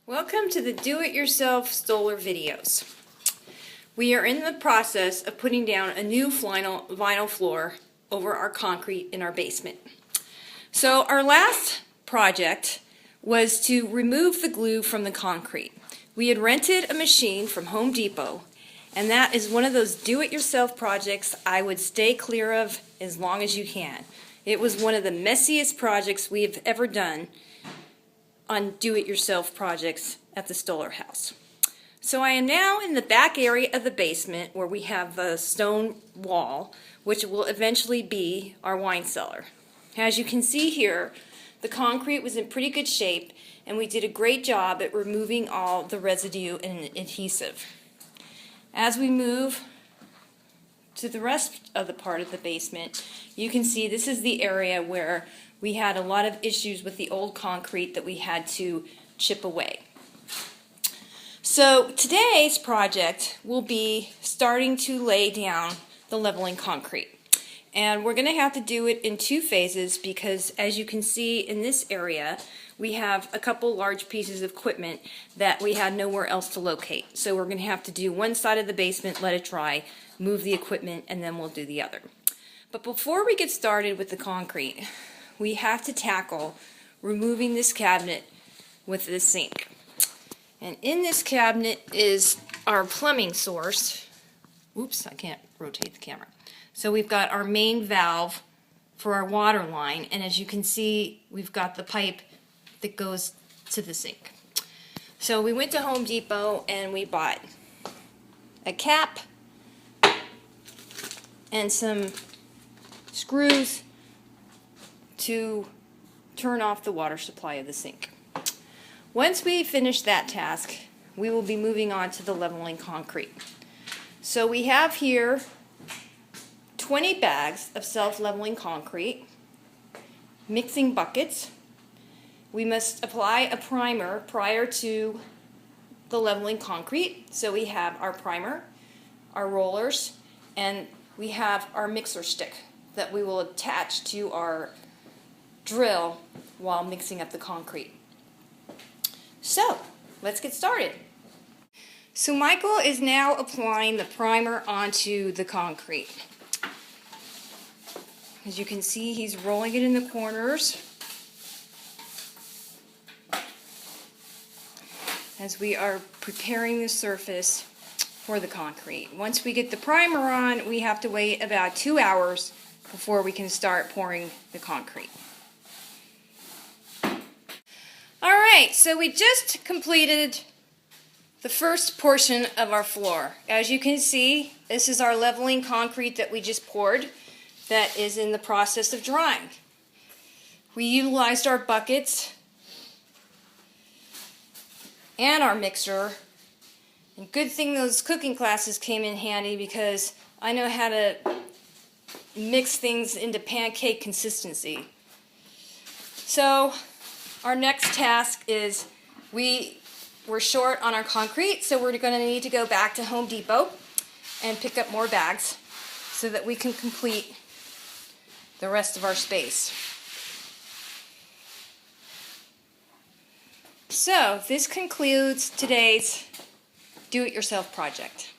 Welcome to the Do-It-Yourself Stoller videos. We are in the process of putting down a new vinyl floor over our concrete in our basement. So our last project was to remove the glue from the concrete. We had rented a machine from Home Depot, and that is one of those do-it-yourself projects I would stay clear of as long as you can. It was one of the messiest projects we have ever done on do-it-yourself projects at the Stoller house. So I am now in the back area of the basement where we have the stone wall, which will eventually be our wine cellar. As you can see here, the concrete was in pretty good shape, and we did a great job at removing all the residue and adhesive. As we move to the rest of the part of the basement, you can see this is the area where we had a lot of issues with the old concrete that we had to chip away. So today's project will be starting to lay down the leveling concrete. And we're going to have to do it in two phases because, as you can see in this area, we have a couple large pieces of equipment that we had nowhere else to locate. So we're going to have to do one side of the basement, let it dry, move the equipment, and then we'll do the other. But before we get started with the concrete, we have to tackle removing this cabinet with this sink. And in this cabinet is our plumbing source. Oops, I can't rotate the camera. So we've got our main valve for our water line, and as you can see, we've got the pipe that goes to the sink. So we went to Home Depot and we bought a cap and some screws to turn off the water supply of the sink. Once we finish that task, we will be moving on to the leveling concrete. So we have here 20 bags of self-leveling concrete, mixing buckets. We must apply a primer prior to the leveling concrete. So we have our primer, our rollers, and we have our mixer stick that we will attach to our drill while mixing up the concrete. So, let's get started. So Michael is now applying the primer onto the concrete. As you can see, he's rolling it in the corners as we are preparing the surface for the concrete. Once we get the primer on, we have to wait about 2 hours before we can start pouring the concrete. Alright, so we just completed the first portion of our floor. As you can see, this is our leveling concrete that we just poured that is in the process of drying. We utilized our buckets and our mixer. And good thing those cooking classes came in handy because I know how to mix things into pancake consistency. So our next task is we were short on our concrete, so we're going to need to go back to Home Depot and pick up more bags so that we can complete the rest of our space. So this concludes today's do-it-yourself project.